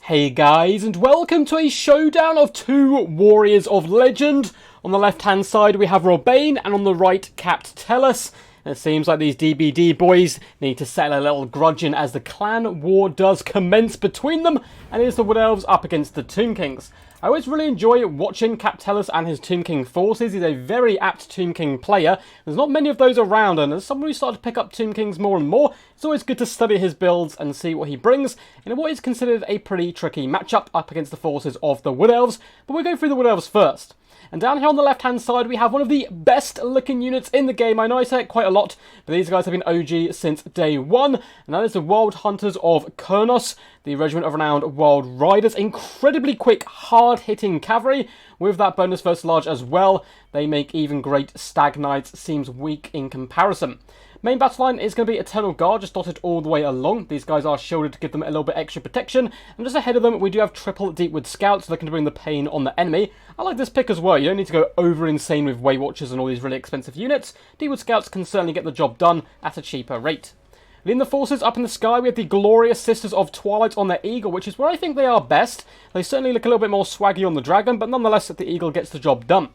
Hey guys, and welcome to a showdown of two warriors of legend. On the left hand side we have Robane, and on the right Capt Tellus. And it seems like these DBD boys need to settle a little grudge in as the clan war does commence between them, and it is the Wood Elves up against the Tomb Kings. I always really enjoy watching Capt Tellus and his Tomb King forces. He's a very apt Tomb King player. There's not many of those around, and as someone who started to pick up Tomb Kings more and more, it's always good to study his builds and see what he brings in what is considered a pretty tricky matchup up against the forces of the Wood Elves. But we'll go through the Wood Elves first. And down here on the left-hand side, we have one of the best-looking units in the game. I know I say it quite a lot, but these guys have been OG since day one. And that is the Wild Hunters of Kurnos, the regiment of renowned Wild Riders. Incredibly quick, hard-hitting cavalry. With that bonus versus large as well, they make even great Stag Knights. Seems weak in comparison. Main battle line is going to be Eternal Guard, just dotted all the way along. These guys are shielded to give them a little bit extra protection. And just ahead of them, we do have triple Deepwood Scouts looking to bring the pain on the enemy. I like this pick as well. You don't need to go over insane with Way Watchers and all these really expensive units. Deepwood Scouts can certainly get the job done at a cheaper rate. Leading the forces up in the sky, we have the glorious Sisters of Twilight on their Eagle, which is where I think they are best. They certainly look a little bit more swaggy on the Dragon, but nonetheless, the Eagle gets the job done.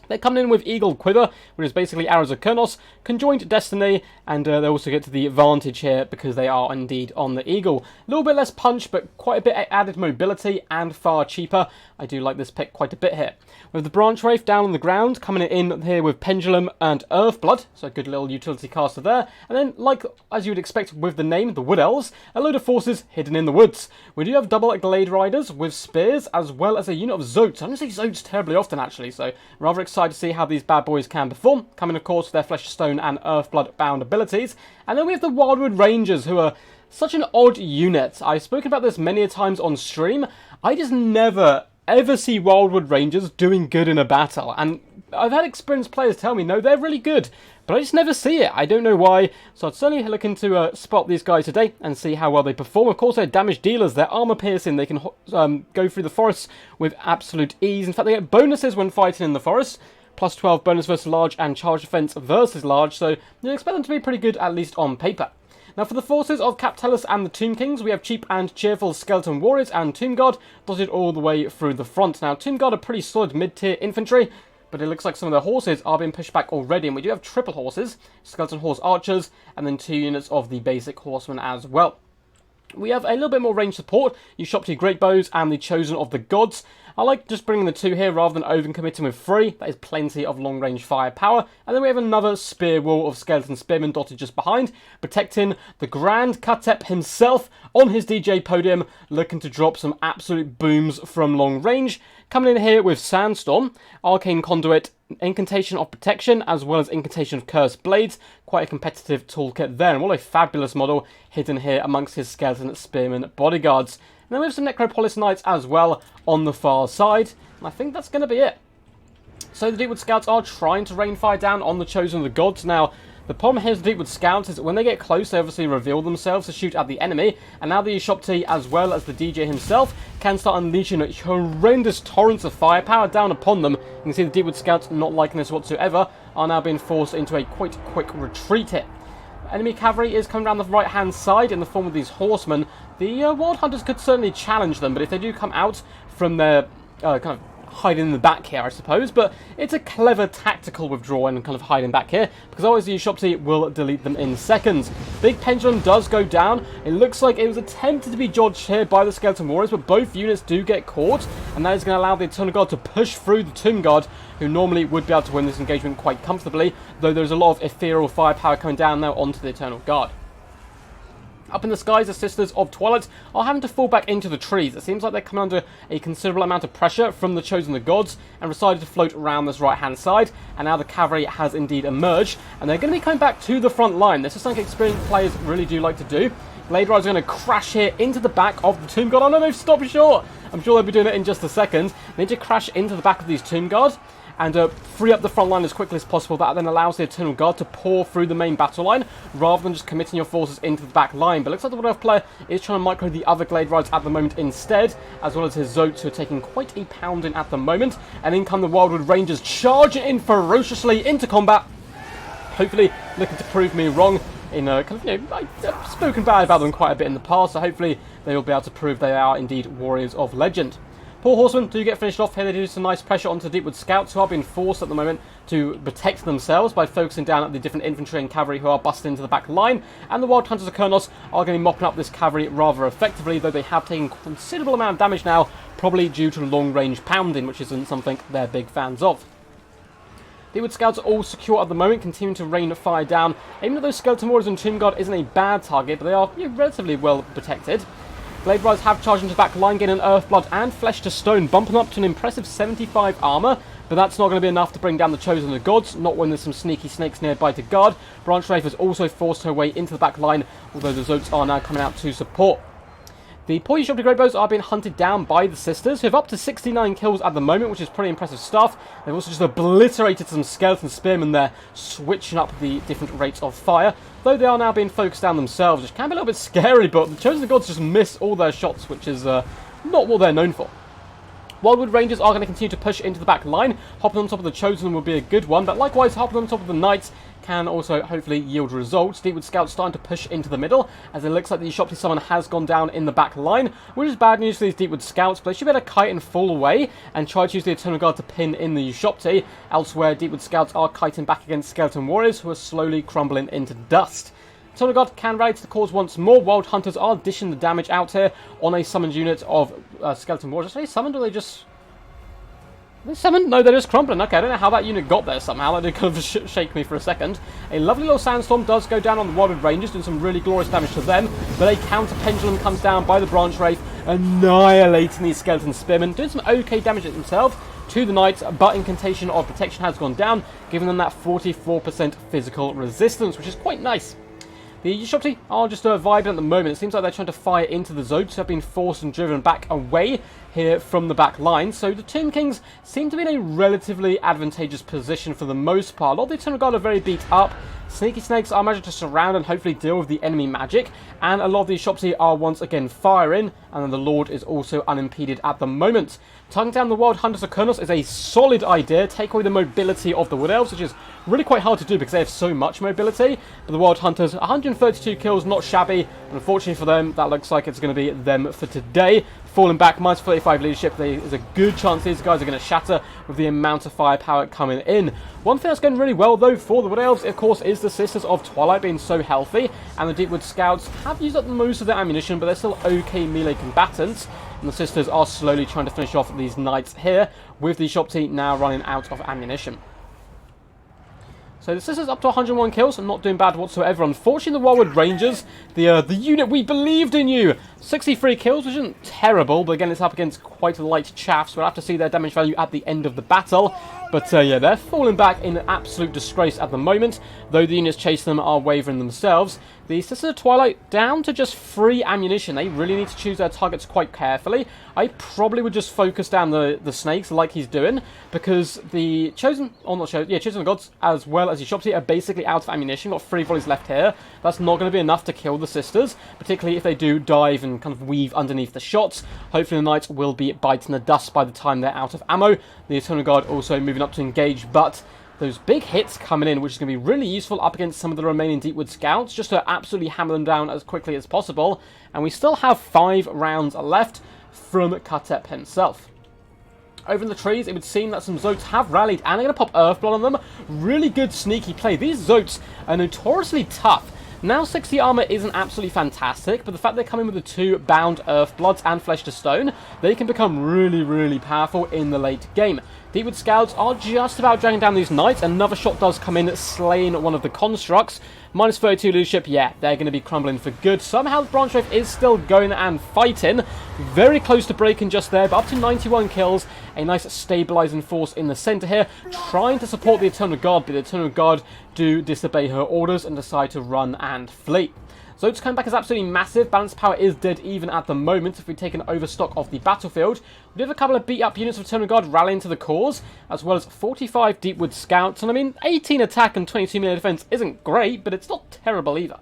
They're coming in with Eagle Quiver, which is basically Arrows of Kurnos, Conjoined Destiny, and they also get to the advantage here because they are indeed on the Eagle. A little bit less punch, but quite a bit added mobility and far cheaper. I do like this pick quite a bit here. With the Branch Wraith down on the ground, coming in here with Pendulum and Earthblood, so a good little utility caster there. And then, like as you would expect with the name, the Wood Elves, a load of forces hidden in the woods. We do have double Glade Riders with Spears, as well as a unit of Zoats. I don't say Zoats terribly often, actually, so rather excited to see how these bad boys can perform, coming of course with their Flesh Stone and Earthblood bound abilities. And then we have the WildWood Rangers, who are such an odd unit. I've spoken about this many a times on stream. I just never ever see WildWood Rangers doing good in a battle, and I've had experienced players tell me no, they're really good, but I just never see it. I don't know why, so I'd certainly look into spot these guys today and see how well they perform. Of course, they're damage dealers, they're armor piercing, they can go through the forests with absolute ease. In fact, they get bonuses when fighting in the forest. Plus 12 bonus versus large and charge defense versus large, so you expect them to be pretty good, at least on paper. Now for the forces of Capt Tellus and the Tomb Kings, we have cheap and cheerful Skeleton Warriors and Tomb Guard dotted all the way through the front. Now Tomb Guard are pretty solid mid-tier infantry, but it looks like some of their horses are being pushed back already, and we do have triple horses, Skeleton Horse Archers, and then 2 units of the basic Horsemen as well. We have a little bit more range support. You shop to Great Bows and the Chosen of the Gods. I like just bringing the 2 here rather than over-committing with 3. That is plenty of long-range firepower. And then we have another spear wall of Skeleton Spearmen dotted just behind, protecting the Grand Katep himself on his DJ podium, looking to drop some absolute booms from long range. Coming in here with Sandstorm, Arcane Conduit, Incantation of Protection, as well as Incantation of Cursed Blades. Quite a competitive toolkit there, and what a fabulous model hidden here amongst his Skeleton Spearman bodyguards. And then we have some Necropolis Knights as well on the far side, and I think that's going to be it. So the Deepwood Scouts are trying to rain fire down on the Chosen of the Gods. Now, the problem here with the Deepwood Scouts is that when they get close, they obviously reveal themselves to shoot at the enemy, and now the Ushopti, as well as the DJ himself, can start unleashing horrendous torrents of firepower down upon them. You can see the Deepwood Scouts, not liking this whatsoever, are now being forced into a quite quick retreat here. Enemy cavalry is coming around the right-hand side in the form of these horsemen. The Wild Hunters could certainly challenge them, but if they do come out from their kind of hiding in the back here, I suppose, but it's a clever tactical withdrawal and kind of hiding back here, because always the Ushopti will delete them in seconds. Big Pendulum does go down. It looks like it was attempted to be dodged here by the Skeleton Warriors, but both units do get caught, and that is going to allow the Eternal Guard to push through the Tomb Guard, who normally would be able to win this engagement quite comfortably, though there's a lot of ethereal firepower coming down now onto the Eternal Guard. Up in the skies, the Sisters of Twilight are having to fall back into the trees. It seems like they're coming under a considerable amount of pressure from the Chosen of the Gods and decided to float around this right-hand side. And now the cavalry has indeed emerged, and they're going to be coming back to the front line. This is something experienced players really do like to do. Glade Riders are going to crash here into the back of the Tomb Guard. Oh no, they've stopped short. I'm sure they'll be doing it in just a second. They need to crash into the back of these Tomb Guards and free up the front line as quickly as possible. That then allows the Eternal Guard to pour through the main battle line rather than just committing your forces into the back line. But it looks like the Wood Elf player is trying to micro the other Glade Riders at the moment instead, as well as his Zoats, who are taking quite a pounding at the moment. And in come the WildWood Rangers, charging in ferociously into combat, hopefully looking to prove me wrong. in kind of, I've spoken bad about them quite a bit in the past, so hopefully they will be able to prove they are indeed warriors of legend. Poor horsemen do get finished off here. They do some nice pressure onto the Deepwood Scouts, who are being forced at the moment to protect themselves by focusing down at the different infantry and cavalry who are busting into the back line. And the Wild Hunters of Kurnos are going to be mopping up this cavalry rather effectively, though they have taken considerable amount of damage now, probably due to long-range pounding, which isn't something they're big fans of. The Deepwood Scouts are all secure at the moment, continuing to rain fire down. Even though those Skeleton Warriors and Tomb Guard isn't a bad target, but they are relatively well protected. Blade Riders have charged into the back line, getting Earthblood and Flesh to Stone, bumping up to an impressive 75 armor, but that's not going to be enough to bring down the Chosen of the Gods, not when there's some sneaky snakes nearby to guard. Branch Wraith has also forced her way into the back line, although the Zotes are now coming out to support. The Poisey Sharply Great Bows are being hunted down by the Sisters, who have up to 69 kills at the moment, which is pretty impressive stuff. They've also just obliterated some Skeleton Spearmen there, switching up the different rates of fire, though they are now being focused down themselves, which can be a little bit scary, but the Chosen Gods just miss all their shots, which is not what they're known for. WildWood Rangers are going to continue to push into the back line. Hopping on top of the Chosen will be a good one, but likewise hopping on top of the Knights can also hopefully yield results. Deepwood Scouts starting to push into the middle, as it looks like the Shopty Summon has gone down in the back line, which is bad news for these Deepwood Scouts, but they should be able to kite and fall away and try to use the Eternal Guard to pin in the Shopty. Elsewhere, Deepwood Scouts are kiting back against Skeleton Warriors, who are slowly crumbling into dust. Eternal Guard can rally to the cause once more. Wild Hunters are dishing the damage out here on a summoned unit of Skeleton Warriors. Are they summoned, or are they just... They summoned? No, they're just crumbling. Okay, I don't know how that unit got there somehow. That did kind of shake me for a second. A lovely little sandstorm does go down on the WildWood Rangers, doing some really glorious damage to them. But a counter pendulum comes down by the Branch Wraith, annihilating these Skeleton Spearmen, doing some okay damage at themselves to the Knights, but Incantation of Protection has gone down, giving them that 44% physical resistance, which is quite nice. The Shopty are just vibing at the moment. It seems like they're trying to fire into the Zotes, who have been forced and driven back away here from the back line. So the Tomb Kings seem to be in a relatively advantageous position for the most part. A lot of the Eternal Guard are very beat up. Sneaky Snakes are managing to surround and hopefully deal with the enemy magic. And a lot of these Shopty are once again firing. And then the Lord is also unimpeded at the moment. Targeting down the Wild Hunters of Kurnos is a solid idea. Take away the mobility of the Wood Elves, which is really quite hard to do because they have so much mobility. But the Wild Hunters, 132 kills, not shabby. And unfortunately for them, that looks like it's going to be them for today. Falling back, minus 35 leadership, there's a good chance these guys are going to shatter with the amount of firepower coming in. One thing that's going really well, though, for the Wood Elves, of course, is the Sisters of Twilight being so healthy. And the Deepwood Scouts have used up most of their ammunition, but they're still okay melee combatants. And the Sisters are slowly trying to finish off these Knights here, with the Shopty now running out of ammunition. So the Sisters up to 101 kills, and not doing bad whatsoever. Unfortunately, the WildWood Rangers, the unit we believed in you, 63 kills, which isn't terrible, but again, it's up against quite a light chaff, so we'll have to see their damage value at the end of the battle. But yeah, they're falling back in absolute disgrace at the moment, though the units chasing them are wavering themselves. The Sisters of Twilight down to just 3 ammunition. They really need to choose their targets quite carefully. I probably would just focus down the snakes like he's doing, because the Chosen, or not Chosen, yeah, Chosen of the Gods, as well as the Shopty, are basically out of ammunition. Got 3 volleys left here. That's not going to be enough to kill the Sisters, particularly if they do dive and kind of weave underneath the shots. Hopefully the Knights will be biting the dust by the time they're out of ammo. The Eternal Guard also moving up to engage, but those big hits coming in, which is going to be really useful up against some of the remaining Deepwood Scouts, just to absolutely hammer them down as quickly as possible. And we still have 5 rounds left from Katep himself. Over in the trees, it would seem that some Zotes have rallied, and they're going to pop Earthblood on them. Really good sneaky play. These Zotes are notoriously tough. Now 60 armor isn't absolutely fantastic, but the fact they come in with the 2 bound Earthbloods and Flesh to Stone, they can become really, really powerful in the late game. Deepwood Scouts are just about dragging down these Knights. Another shot does come in, slaying one of the constructs. Minus 32 leadership, yeah, they're going to be crumbling for good. Somehow the Branch Wraith is still going and fighting. Very close to breaking just there, but up to 91 kills. A nice stabilizing force in the center here, trying to support the Eternal Guard, but the Eternal Guard do disobey her orders and decide to run and flee. Zotes coming back is absolutely massive. Balance power is dead even at the moment if we take an overstock of the battlefield. We do have a couple of beat up units of Eternal Guard rallying to the cause, as well as 45 Deepwood Scouts. And I mean, 18 attack and 22 melee defense isn't great, but it's not terrible either.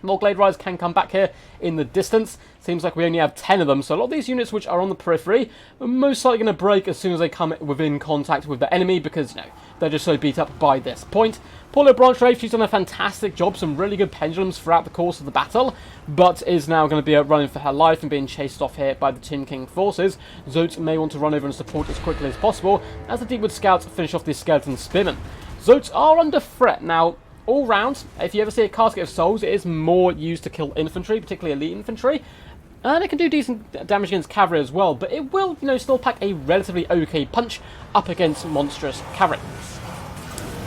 More Glade Riders can come back here in the distance. Seems like we only have 10 of them, so a lot of these units which are on the periphery are most likely going to break as soon as they come within contact with the enemy, because, they're just so beat up by this point. Poor little Branch Wraith, she's done a fantastic job, some really good pendulums throughout the course of the battle, but is now going to be running for her life and being chased off here by the Tomb King forces. Zote may want to run over and support as quickly as possible, as the Deepwood Scouts finish off these Skeleton Spearmen. Zotes are under threat. Now, all round, if you ever see a Casket of Souls, it is more used to kill infantry, particularly elite infantry. And it can do decent damage against cavalry as well, but it will, still pack a relatively okay punch up against monstrous cavalry.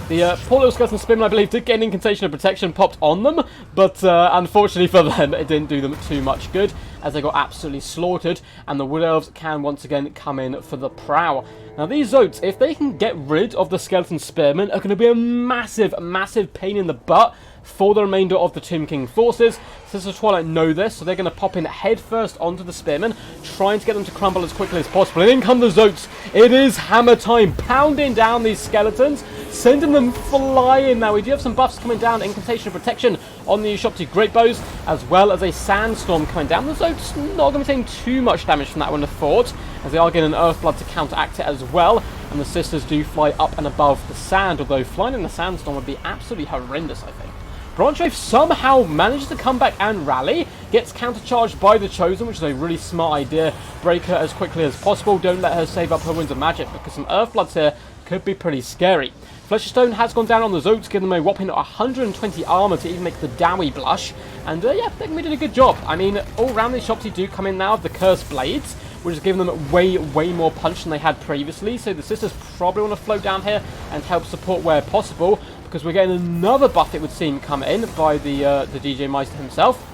The poor little Skeleton Spearmen, I believe, did get an incantation of protection popped on them, but unfortunately for them, it didn't do them too much good, as they got absolutely slaughtered, and the Wood Elves can once again come in for the prow. Now, these Zotes, if they can get rid of the Skeleton Spearmen, are going to be a massive, massive pain in the butt for the remainder of the Tomb King forces. Sisters of Twilight know this, so they're going to pop in head first onto the Spearmen, trying to get them to crumble as quickly as possible. And in come the Zotes. It is hammer time, pounding down these skeletons, sending them flying. Now, we do have some buffs coming down, incantation of protection on the Ushopti Great Bows, as well as a sandstorm coming down. The Zotes not going to be taking too much damage from that one, I thought, as they are getting an Earthblood to counteract it as well. And the Sisters do fly up and above the sand, although flying in the sandstorm would be absolutely horrendous, I think. Branch Wraith somehow manages to come back and rally, gets countercharged by the Chosen, which is a really smart idea. Break her as quickly as possible, don't let her save up her Winds of Magic, because some Earthbloods here could be pretty scary. Flesh of Stone has gone down on the Zotes, giving them a whopping 120 armor to even make the Dowie blush. And yeah, they're doing a good job. I mean, all round these Shopsy do come in now with the Cursed Blades, which is giving them way more punch than they had previously. So the Sisters probably want to float down here and help support where possible, because we're getting another buff, it would seem, come in by the DJ Meister himself.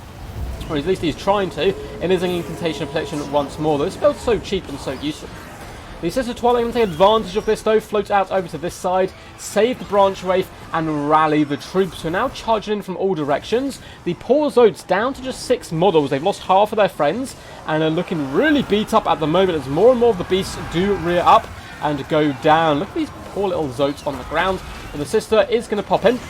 Or at least he's trying to. It is an incantation of protection once more, though. This build's so cheap and so useful. The Sister Twilight going to take advantage of this, though, float out over to this side, save the Branch Wraith, and rally the troops, who are now charging in from all directions. The poor Zotes down to just 6 models. They've lost half of their friends, and are looking really beat up at the moment, as more and more of the beasts do rear up and go down. Look at these poor little Zotes on the ground. But the Sister is going to pop in,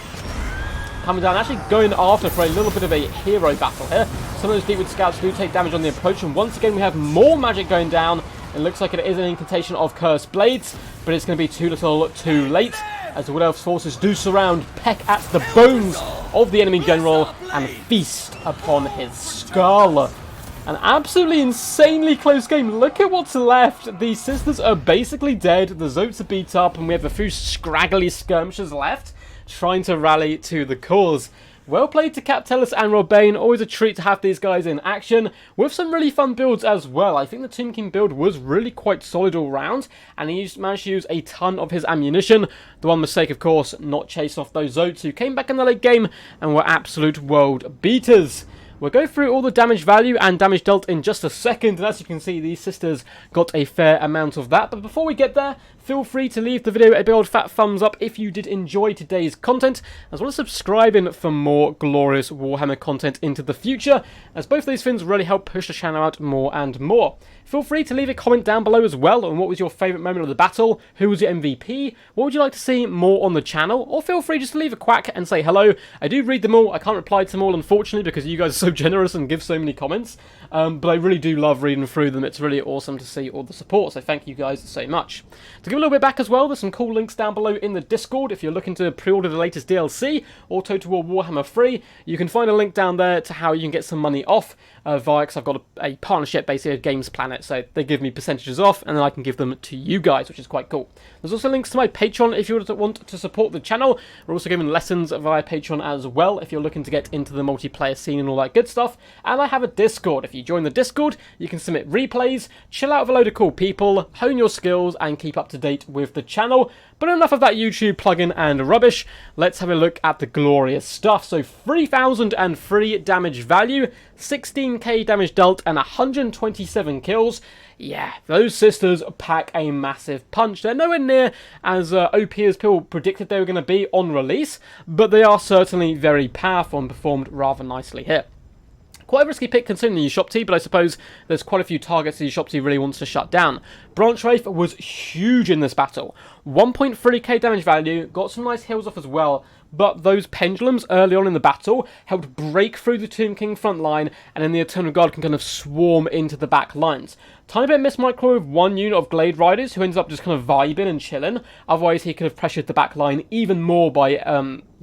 coming down, actually going after for a little bit of a hero battle here. Some of those Deepwood Scouts do take damage on the approach, and once again we have more magic going down. It looks like it is an incantation of Cursed Blades, but it's going to be too little too late, as the Wood Elves forces do surround, peck at the bones of the enemy general, and feast upon his skull. An absolutely insanely close game. Look at what's left. The Sisters are basically dead, the Zotes are beat up, and we have a few scraggly skirmishers left, trying to rally to the cause. Well played to Cap Tellus and Robane. Always a treat to have these guys in action, with some really fun builds as well. I think the Tomb King build was really quite solid all round, and he managed to use a ton of his ammunition. The one mistake, of course, not chasing off those Zotes, who came back in the late game and were absolute world beaters. We'll go through all the damage value and damage dealt in just a second, and as you can see, these Sisters got a fair amount of that. But before we get there, feel free to leave the video a big old fat thumbs up if you did enjoy today's content, as well as subscribing for more glorious Warhammer content into the future, as both of these things really help push the channel out more and more. Feel free to leave a comment down below as well on what was your favourite moment of the battle, who was your MVP, what would you like to see more on the channel, or feel free just to leave a quack and say hello. I do read them all. I can't reply to them all, unfortunately, because you guys are so generous and give so many comments, but I really do love reading through them. It's really awesome to see all the support, so thank you guys so much. To give a little bit back as well, there's some cool links down below in the Discord if you're looking to pre-order the latest DLC or Total War Warhammer free. You can find a link down there to how you can get some money off via, because I've got a partnership basically with Games Planet, so they give me percentages off and then I can give them to you guys, which is quite cool. There's also links to my Patreon if you want to support the channel. We're also giving lessons via Patreon as well if you're looking to get into the multiplayer scene and all that good stuff. And I have a Discord. If you join the Discord, you can submit replays, chill out with a load of cool people, hone your skills, and keep up to date with the channel. But enough of that YouTube plugin and rubbish. Let's have a look at the glorious stuff. So 3,003 damage value, 16k damage dealt, and 127 kills. Yeah, those Sisters pack a massive punch. They're nowhere near as OP as people predicted they were going to be on release, but they are certainly very powerful and performed rather nicely here. Quite a risky pick considering the Ushopti, but I suppose there's quite a few targets the Ushopti really wants to shut down. Branch Wraith was huge in this battle. 1.3k damage value, got some nice heals off as well, but those pendulums early on in the battle helped break through the Tomb King front line, and then the Eternal Guard can kind of swarm into the back lines. Tiny bit mismicro with one unit of Glade Riders who ends up just kind of vibing and chilling. Otherwise, he could have pressured the back line even more by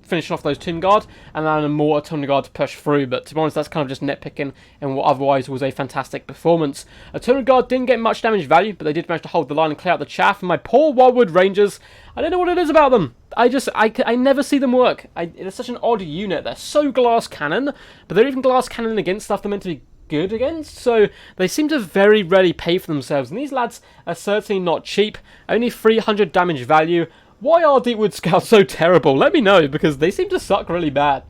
finishing off those Tomb Guard and allowing a more Eternal Guard to push through. But to be honest, that's kind of just nitpicking in what otherwise was a fantastic performance. Eternal Guard didn't get much damage value, but they did manage to hold the line and clear out the chaff. And my poor WildWood Rangers, I don't know what it is about them. I never see them work. It's such an odd unit. They're so glass cannon, but they're even glass cannon against stuff they're meant to be good against, so they seem to very rarely pay for themselves, and these lads are certainly not cheap. Only 300 damage value. Why are Deepwood Scouts so terrible? Let me know, because they seem to suck really bad.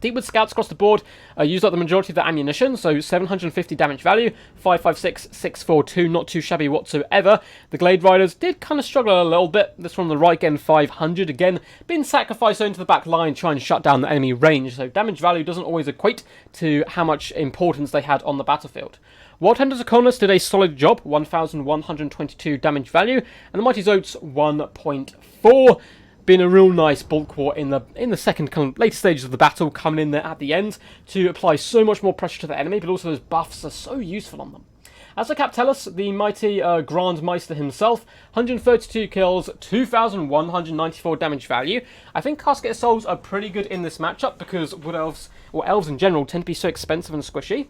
Deepwood Scouts across the board used up the majority of their ammunition, so 750 damage value, 556, 642, not too shabby whatsoever. The Glade Riders did kind of struggle a little bit. This one on the right getting 500, again, being sacrificed into the back line, trying to shut down the enemy range, so damage value doesn't always equate to how much importance they had on the battlefield. Wild Hunters of Colonists did a solid job, 1,122 damage value, and the Mighty Zotes 1.4. Been a real nice bulk war in the second kind of later stages of the battle, coming in there at the end to apply so much more pressure to the enemy, but also those buffs are so useful on them. As for Captellus, the mighty Grand Meister himself, 132 kills, 2,194 damage value. I think Casket of Souls are pretty good in this matchup because Wood Elves, or Elves in general, tend to be so expensive and squishy.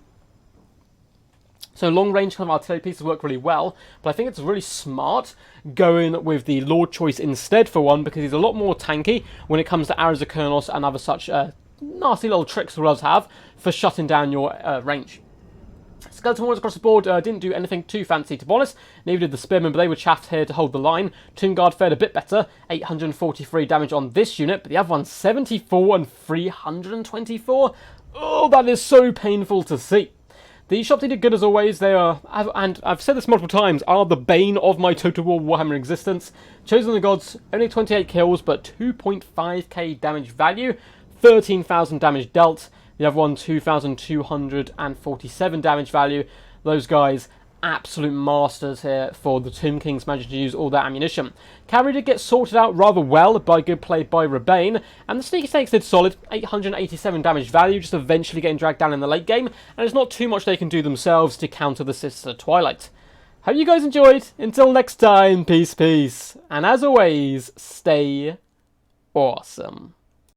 So long-range kind of artillery pieces work really well, but I think it's really smart going with the Lord choice instead for one, because he's a lot more tanky when it comes to arrows of Kurnos and other such nasty little tricks the Elves have for shutting down your range. Skeleton Warriors across the board didn't do anything too fancy, to be honest. Neither did the Spearmen, but they were chaffed here to hold the line. Tomb Guard fared a bit better, 843 damage on this unit, but the other one, 74 and 324. Oh, that is so painful to see. The shop did good as always. They are, and I've said this multiple times, are the bane of my Total War Warhammer existence. Chosen of the Gods, only 28 kills, but 2.5k damage value, 13,000 damage dealt. The other one, 2,247 damage value. Those guys, absolute masters here for the Tomb Kings managing to use all their ammunition. Cavalry did get sorted out rather well by good play by Rebane, and the Sneaky Snakes did solid, 887 damage value, just eventually getting dragged down in the late game, and there's not too much they can do themselves to counter the Sisters of Twilight. Hope you guys enjoyed. Until next time, peace, peace, and as always, stay awesome.